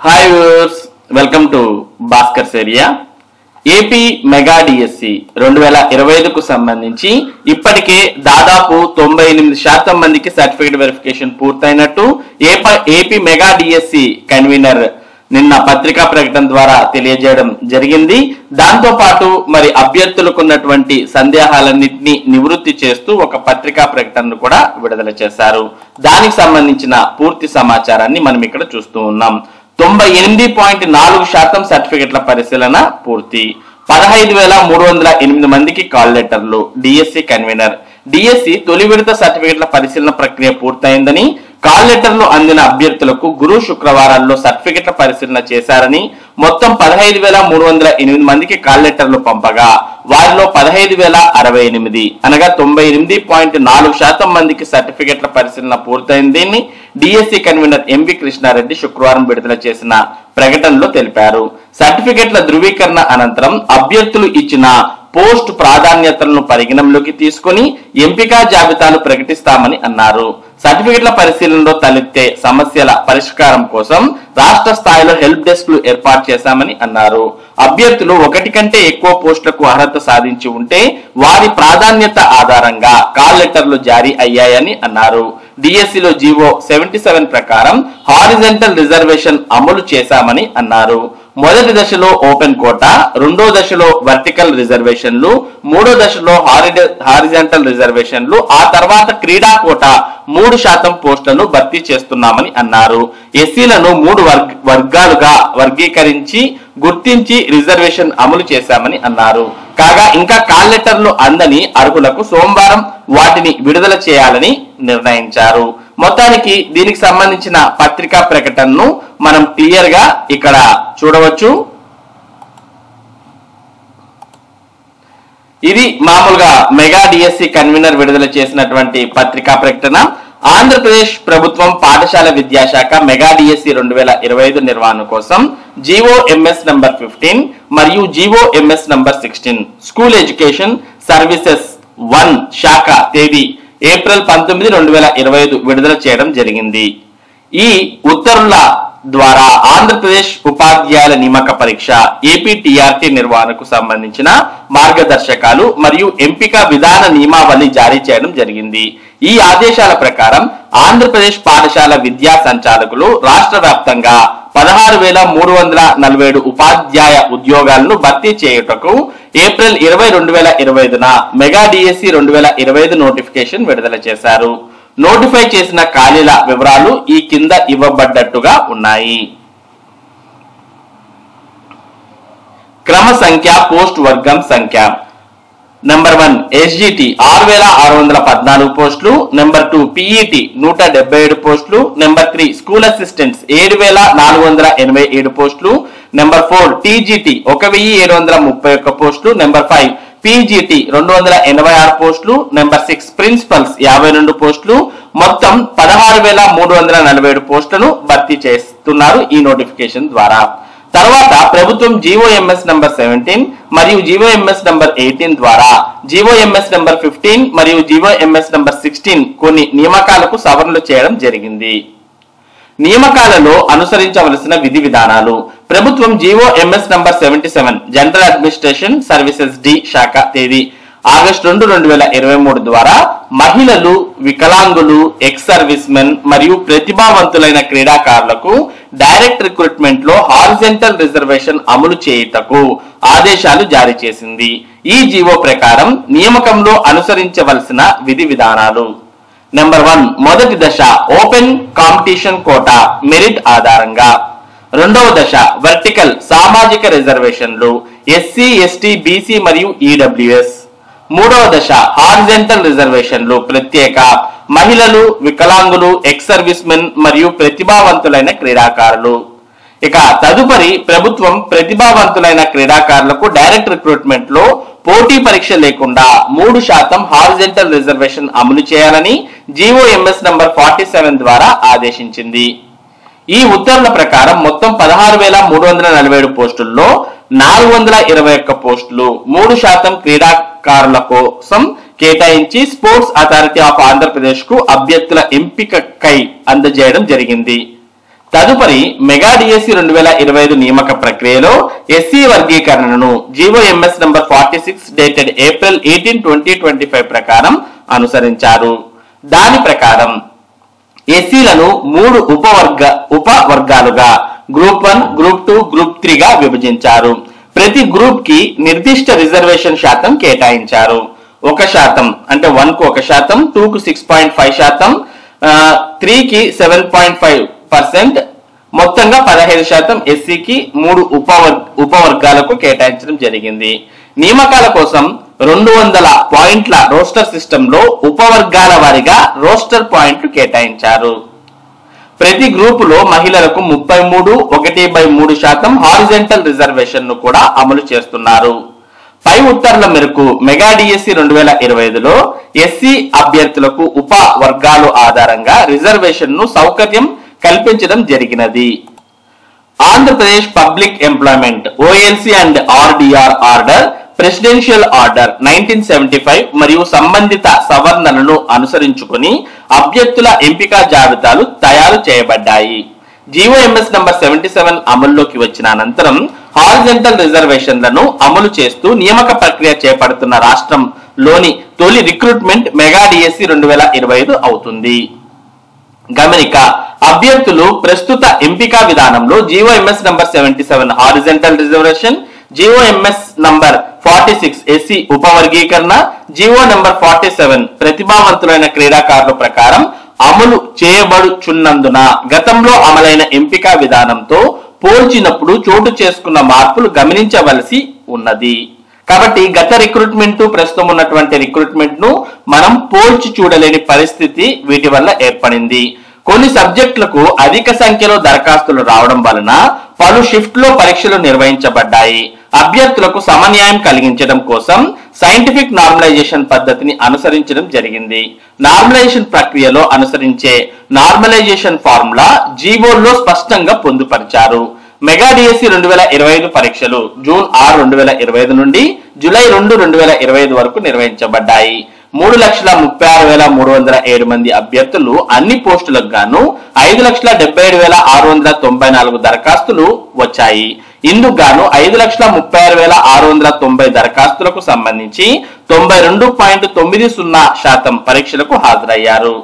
Hi viewers, welcome to Bhaskar area. AP mega DSC 2025కు సంబంధించి ఇప్పటికే దాదాపు 98% మందికి సర్టిఫికేట్ వెరిఫికేషన్ పూర్తయినట్టు ఏపీ మెగా డిఎస్సి కన్వీనర్ నిన్న పత్రికా ప్రకటన ద్వారా తెలియజేయడం జరిగింది. దాంతో పాటు మరి అభ్యర్థులకు ఉన్నటువంటి సందేహాలన్నింటినీ నివృత్తి చేస్తూ ఒక పత్రికా ప్రకటనను కూడా విడుదల చేశారు. దానికి సంబంధించిన పూర్తి సమాచారాన్ని మనం ఇక్కడ చూస్తూ ఉన్నాం. 98.4% సర్టిఫికెట్ల పరిశీలన పూర్తి. 15,308 మందికి కాల్ లెటర్లు. డిఎస్సి కన్వీనర్ డిఎస్సి తొలి విడత సర్టిఫికెట్ల పరిశీలన ప్రక్రియ పూర్తయిందని, కాల్ లెటర్లు అందిన అభ్యర్థులకు గురు శుక్రవారాల్లో సర్టిఫికెట్ల పరిశీలన చేశారని, మొత్తం 15,308 మందికి కాల్ లెటర్లు పంపగా వారిలో 15,068 అనగా 98.4% మందికి సర్టిఫికెట్ల పరిశీలన పూర్తయిందని డిఎస్సి కన్వీనర్ ఎంవి కృష్ణారెడ్డి శుక్రవారం విడుదల చేసిన ప్రకటనలో తెలిపారు. సర్టిఫికెట్ల ధృవీకరణ అనంతరం అభ్యర్థులు ఇచ్చిన పోస్ట్ ప్రాధాన్యతలను పరిగణనలోకి తీసుకుని ఎంపిక జాబితాను ప్రకటిస్తామని అన్నారు. సర్టిఫికెట్ల పరిశీలనలో తలెత్తే సమస్యల పరిష్కారం కోసం రాష్ట్ర స్థాయిలో హెల్ప్ డెస్క్లు ఏర్పాటు చేశామని అన్నారు. అభ్యర్థులు ఒకటి కంటే ఎక్కువ పోస్టులకు అర్హత సాధించి ఉంటే వారి ప్రాధాన్యత ఆధారంగా కాల్ లెటర్లు జారీ అయ్యాయని అన్నారు. డిఎస్సిలో జీవో 77 ప్రకారం హారిజంటల్ రిజర్వేషన్ అమలు చేశామని అన్నారు. మొదటి దశలో ఓపెన్ కోటా, రెండో దశలో వర్టికల్ రిజర్వేషన్లు, మూడో దశలో హారిజంటల్ రిజర్వేషన్లు, ఆ తర్వాత క్రీడా కోటా 3% పోస్టులను భర్తీ చేస్తున్నామని అన్నారు. ఎస్సీలను 3 వర్గాలుగా వర్గీకరించి గుర్తించి రిజర్వేషన్ అమలు చేశామని అన్నారు. కాగా ఇంకా కాల్ లెటర్లు అందని అర్హులకు సోమవారం వాటిని విడుదల చేయాలని నిర్ణయించారు. మొత్తానికి దీనికి సంబంధించిన పత్రికా ప్రకటనను మనం క్లియర్ గా ఇక్కడ చూడవచ్చు. ఇది మామూలుగా మెగా డిఎస్సి కన్వీనర్ విడుదల చేసినటువంటి పత్రికా ప్రకటన. ఆంధ్రప్రదేశ్ ప్రభుత్వం పాఠశాల విద్యాశాఖ మెగా డిఎస్సి 2025 నిర్వహణ కోసం జీఓఎంఎస్ నంబర్ 15 మరియు GOMs number 16 school education services 1 శాఖ తేదీ ఏప్రిల్ 19, 2025 విడుదల చేయడం జరిగింది. ఈ ఉత్తర్వుల ద్వారా ఆంధ్రప్రదేశ్ ఉపాధ్యాయుల నియామక పరీక్ష ఏపీటీఆర్టీ నిర్వహణకు సంబంధించిన మార్గదర్శకాలు మరియు ఎంపిక విధాన నియమావళి జారీ చేయడం జరిగింది. ఈ ఆదేశాల ప్రకారం ఆంధ్రప్రదేశ్ పాఠశాల విద్యా సంచాలకులు రాష్ట్ర వ్యాప్తంగా 16,347 ఉపాధ్యాయ ఉద్యోగాలను భర్తీ చేయుటకు ఏప్రిల్ 20, 2025న మెగా డిఎస్సి 2025 నోటిఫికేషన్ విడుదల చేశారు. నోటిఫై చేసిన ఖాళీల వివరాలు ఈ కింద ఇవ్వబడ్డట్టుగా ఉన్నాయి. క్రమ సంఖ్య, పోస్ట్ వర్గం సంఖ్య. నెంబర్ 1 ఎస్జిటి 6,614 పోస్టులు. నెంబర్ 2 పిఈటి 177 పోస్టులు. నెంబర్ 3 స్కూల్ అసిస్టెంట్స్ 7,487 పోస్టులు. నెంబర్ 4 టీజీటీ 1,731 పోస్టులు. నెంబర్ 5 పీజీటీ 286 పోస్టులు. నెంబర్ 6 ప్రిన్సిపల్స్ 52 పోస్టులు. మొత్తం 16,347 పోస్టులను భర్తీ చేస్తున్నారు ఈ నోటిఫికేషన్ ద్వారా. తర్వాత ప్రభుత్వం జీఓఎంఎస్ నంబర్ 17 మరియు జీఓఎంఎస్ నంబర్ 18 ద్వారా జీఓఎంఎస్ నంబర్ 15 మరియు జీఓఎంఎస్ నంబర్ 16 కొన్ని నియామకాలకు సవరణలు చేయడం జరిగింది. నియామకాలలో అనుసరించవలసిన విధి విధానాలు. ప్రభుత్వం GOMS number 77 general administration services D శాఖ తేదీ ఆగస్టు 2, 2023 ద్వారా మహిళలు, వికలాంగులు, ఎక్స్ సర్వీస్ మెన్ మరియు ప్రతిభావంతులైన క్రీడాకారులకు డైరెక్ట్ రిక్రూట్మెంట్ లో హారిజంటల్ రిజర్వేషన్ అమలు చేయుటకు ఆదేశాలు జారీ చేసింది. ఈ జీవో ప్రకారం నియామకంలో అనుసరించవలసిన విధి విధానాలు. నెంబర్ 1 మొదటి దశ ఓపెన్ కాంపిటీషన్ కోటా మెరిట్ ఆధారంగా. రెండవ దశ వర్టికల్ సామాజిక రిజర్వేషన్లు ఎస్సీ, ఎస్టీ, బీసీ మరియు ఈడబ్ల్యూఎస్. మూడవ దశ హారిజంటల్ రిజర్వేషన్లు ప్రత్యేక మహిళలు, వికలాంగులు, ఎక్స్ సర్వీస్ మెన్ మరియు ప్రతిభావంతులైన క్రీడాకారులు. ఇక తదుపరి ప్రభుత్వం ప్రతిభావంతులైన క్రీడాకారులకు డైరెక్ట్ రిక్రూట్మెంట్ లో పోటీ పరీక్ష లేకుండా 3% హారిజంటల్ రిజర్వేషన్ అమలు చేయాలని జీఓఎంఎస్ నంబర్ 47 ద్వారా ఆదేశించింది. ఈ ఉత్తర్వుల ప్రకారం మొత్తం 16,347 పోస్టుల్లో 421 పోస్టులు 3% క్రీడాకారుల కోసం కేటాయించి స్పోర్ట్స్ అథారిటీ ఆఫ్ ఆంధ్రప్రదేశ్ కు అభ్యర్థుల ఎంపికకై అందజేయడం జరిగింది. తదుపరి మెగా డిఎస్సి 2025 నియామక ప్రక్రియలో ఎస్సీ వర్గీకరణను జీవోఎంఎస్ నంబర్ 46 డేటెడ్ ఏప్రిల్ 18, 2025 ప్రకారం అనుసరించారు. దాని ప్రకారం ఎస్సీలను 3 ఉపవర్గాలుగా గ్రూప్ 1, గ్రూప్ 2, గ్రూప్ 3గా విభజించారు. ప్రతి గ్రూప్ కి నిర్దిష్ట రిజర్వేషన్ శాతం కేటాయించారు. 1% అంటే 1 కు 1%, 2 కు 6.5%, 3 కి 7.5%, మొత్తంగా 15% ఎస్సీకి 3 ఉపవర్గాలకు కేటాయించడం జరిగింది. నియామకాల కోసం 200 పాయింట్ల రోస్టర్ సిస్టమ్ లో ఉపవర్గాల వారీగా రోస్టర్ పాయింట్లు కేటాయించారు. ప్రతి గ్రూపులో మహిళలకు 33.1/3% హారిజెంటల్ రిజర్వేషన్ ను కూడా అమలు చేస్తున్నారు. పై ఉత్తర్వుల మేరకు మెగా డిఎస్సి 2025లో ఎస్సీ అభ్యర్థులకు ఉప వర్గాలు ఆధారంగా రిజర్వేషన్ ను సౌకర్యం కల్పించడం జరిగినది. Andhra Pradesh public employment OLC and RDR order presidential order 1975 మరియు సంబంధిత సవరణలను అనుసరించుకొని అభ్యర్థుల ఎంపిక జాబితాలు తయారు చేయబడ్డాయి. జీవోఎంఎస్ నంబర్ 77 అమల్లోకి వచ్చిన అనంతరం హారిజెంటల్ రిజర్వేషన్లను అమలు చేస్తూ నియామక ప్రక్రియ చేపడుతున్న రాష్ట్రంలోని తొలి రిక్రూట్మెంట్ మెగా డిఎస్సి 2025 అవుతుంది. గమనిక, అభ్యర్థులు ప్రస్తుత ఎంపిక విధానంలో GOMS number 77 horizontal reservation, GOMS number 46 SC ఉపవర్గీకరణ, జీవో నంబర్ 47 ప్రతిభావంతులైన క్రీడాకారుల ప్రకారం అమలు చేయబడుచున్నందున గతంలో అమలైన ఎంపిక విధానంతో పోల్చినప్పుడు చోటు చేసుకున్న మార్పులు గమనించవలసి ఉన్నది. కాబట్టి గత రిక్రూట్మెంట్ ప్రస్తుతం ఉన్నటువంటి రిక్రూట్మెంట్ ను మనం పోల్చి చూడలేని పరిస్థితి వీటి వల్ల ఏర్పడింది. కొన్ని సబ్జెక్టులకు అధిక సంఖ్యలో దరఖాస్తులు రావడం వలన పలు షిఫ్ట్ లో పరీక్షలు నిర్వహించబడ్డాయి. అభ్యర్థులకు సమన్యాయం కలిగించడం కోసం సైంటిఫిక్ నార్మలైజేషన్ పద్ధతిని అనుసరించడం జరిగింది. నార్మలైజేషన్ ప్రక్రియలో అనుసరించే నార్మలైజేషన్ ఫార్ములా జీవోల్లో స్పష్టంగా పొందుపరిచారు. మెగా డిఎస్సి 2025 పరీక్షలు జూన్ 6, 2025 నుండి జూలై 2, 2025 వరకు నిర్వహించబడ్డాయి. 3,36,307 మంది అభ్యర్థులు అన్ని పోస్టులకు గాను 5,77,694 దరఖాస్తులు వచ్చాయి. ఇందుకు గాను 5,36,690 దరఖాస్తులకు సంబంధించి 92.90% పరీక్షలకు హాజరయ్యారు.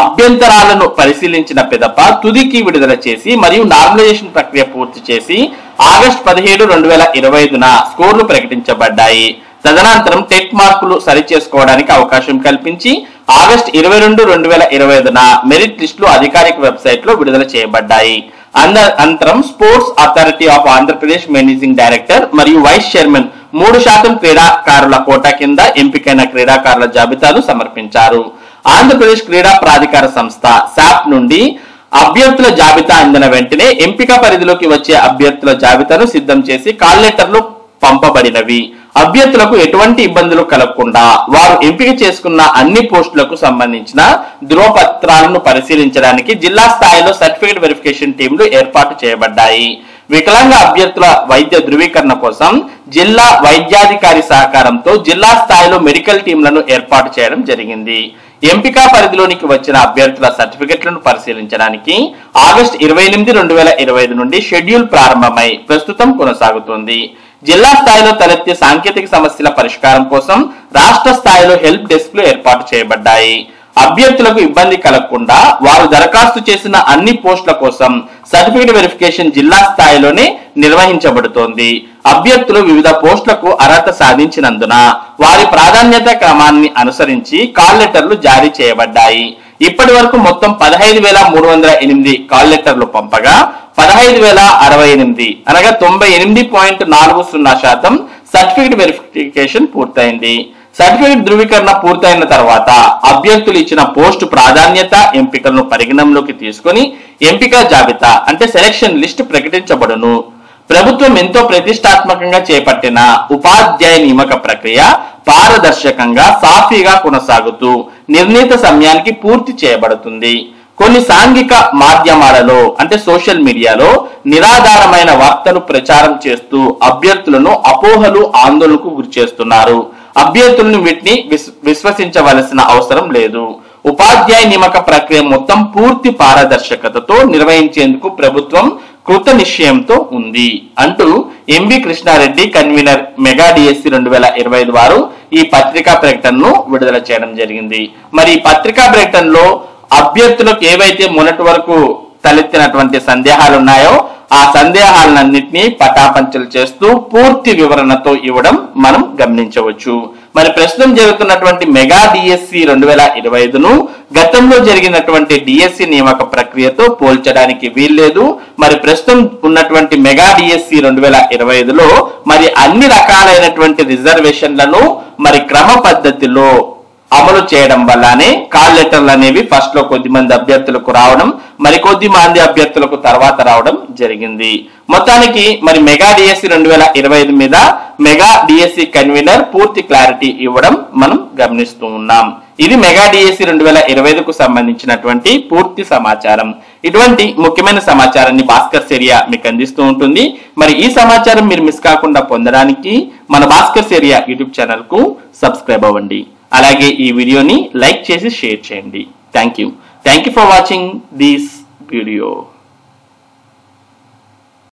అభ్యంతరాలను పరిశీలించిన పిదప తుదికి విడుదల చేసి మరియు నార్మలైజేషన్ ప్రక్రియ పూర్తి చేసి ఆగస్టు 17, 2025 స్కోర్లు ప్రకటించబడ్డాయి. తదనంతరం టెట్ మార్కులు సరిచేసుకోవడానికి అవకాశం కల్పించి ఆగస్టు 22, 2025 మెరిట్ లిస్టులు అధికారిక వెబ్సైట్ లో విడుదల చేయబడ్డాయి. అనంతరం sports authority of Andhra Pradesh managing director మరియు వైస్ చైర్మన్ 3% క్రీడాకారుల కోటా కింద ఎంపికైన క్రీడాకారుల జాబితాను సమర్పించారు. ఆంధ్రప్రదేశ్ క్రీడా ప్రాధికార సంస్థ శాప్ నుండి అభ్యర్థుల జాబితా అందిన వెంటనే ఎంపిక పరిధిలోకి వచ్చే అభ్యర్థుల జాబితాను సిద్ధం చేసి కాల్ లెటర్లు పంపబడినవి. అభ్యర్థులకు ఎటువంటి ఇబ్బందులు కలగకుండా వారు ఎంపిక చేసుకున్న అన్ని పోస్టులకు సంబంధించిన ధృవపత్రాలను పరిశీలించడానికి జిల్లా స్థాయిలో సర్టిఫికేట్ వెరిఫికేషన్ టీంలు ఏర్పాటు చేయబడ్డాయి. వికలాంగ అభ్యర్థుల వైద్య ధృవీకరణ కోసం జిల్లా వైద్యాధికారి సహకారంతో జిల్లా స్థాయిలో మెడికల్ టీంలను ఏర్పాటు చేయడం జరిగింది. ఎంపిక పరిధిలోనికి వచ్చిన అభ్యర్థుల సర్టిఫికెట్లను పరిశీలించడానికి ఆగస్టు 28, 2025 నుండి షెడ్యూల్ ప్రారంభమై ప్రస్తుతం కొనసాగుతుంది. జిల్లా స్థాయిలో తలెత్తే సాంకేతిక సమస్యల పరిష్కారం కోసం రాష్ట్ర స్థాయిలో హెల్ప్ డెస్క్లు ఏర్పాటు చేయబడ్డాయి. అభ్యర్థులకు ఇబ్బంది కలగకుండా వారు దరఖాస్తు చేసిన అన్ని పోస్టుల కోసం సర్టిఫికేట్ వెరిఫికేషన్ జిల్లా స్థాయిలోనే నిర్వహించబడుతోంది. అభ్యర్థులు వివిధ పోస్టులకు అర్హత సాధించినందున వారి ప్రాధాన్యత క్రమాన్ని అనుసరించి కాల్ లెటర్లు జారీ చేయబడ్డాయి. ఇప్పటి వరకు మొత్తం 15,308 కాల్ లెటర్లు పంపగా 15,068 అనగా 98.40% సర్టిఫికేట్ వెరిఫికేషన్ పూర్తయింది. సర్టిఫికేట్ ధృవీకరణ పూర్తయిన తర్వాత అభ్యర్థులు ఇచ్చిన పోస్టు ప్రాధాన్యత ఎంపికలను పరిగణనలోకి తీసుకొని ఎంపిక జాబితా అంటే సెలక్షన్ లిస్ట్ ప్రకటించబడును. ప్రభుత్వం ఎంతో ప్రతిష్టాత్మకంగా చేపట్టిన ఉపాధ్యాయ నియామక ప్రక్రియ పారదర్శకంగా సాఫీగా కొనసాగుతూ నిర్ణీత సమయానికి పూర్తి చేయబడుతుంది. కొన్ని సాంఘిక మాధ్యమాలలో అంటే సోషల్ మీడియాలో నిరాధారమైన వార్తలు ప్రచారం చేస్తూ అభ్యర్థులను అపోహలు ఆందోళనకు గురి చేస్తున్నారు. అభ్యర్థులను వీటిని విశ్వసించవలసిన అవసరం లేదు. ఉపాధ్యాయ నియామక ప్రక్రియ మొత్తం పూర్తి పారదర్శకతతో నిర్వహించేందుకు ప్రభుత్వం కృత నిశ్చయంతో ఉంది అంటూ MV Krishna Reddy convener mega DSC 2025 వారు ఈ పత్రికా ప్రకటనను విడుదల చేయడం జరిగింది. మరి ఈ పత్రికా ప్రకటనలో అభ్యర్థులకు ఏవైతే మొన్నటి వరకు తలెత్తినటువంటి సందేహాలు ఉన్నాయో ఆ సందేహాలన్నింటినీ పటాపంచలు చేస్తూ పూర్తి వివరణతో ఇవ్వడం మనం గమనించవచ్చు. మరి ప్రస్తుతం జరుగుతున్నటువంటి మెగా డిఎస్సి 2025ను గతంలో జరిగినటువంటి డిఎస్సి నియామక ప్రక్రియతో పోల్చడానికి వీల్లేదు. మరి ప్రస్తుతం ఉన్నటువంటి మెగా డిఎస్సి 2025లో మరి అన్ని రకాలైనటువంటి రిజర్వేషన్లను మరి క్రమ పద్ధతిలో అమలు చేయడం వల్లనే కాల్ లెటర్లు అనేవి ఫస్ట్ లో కొద్ది మంది అభ్యర్థులకు రావడం, మరి కొద్ది మంది అభ్యర్థులకు తర్వాత రావడం జరిగింది. మొత్తానికి మరి మెగా డిఎస్సి 2025 మీద మెగా డిఎస్సి కన్వీనర్ పూర్తి క్లారిటీ ఇవ్వడం మనం గమనిస్తూ ఉన్నాం. ఇది మెగా డిఎస్సి 2025కు సంబంధించినటువంటి పూర్తి సమాచారం. ఇటువంటి ముఖ్యమైన సమాచారాన్ని భాస్కర్స్ ఏరియా మీకు అందిస్తూ ఉంటుంది. మరి ఈ సమాచారం మీరు మిస్ కాకుండా పొందడానికి మన భాస్కర్స్ ఏరియా యూట్యూబ్ ఛానల్ కు సబ్స్క్రైబ్ అవ్వండి. అలాగే ఈ వీడియోని లైక్ చేసి షేర్ చేయండి. Thank you for watching this video.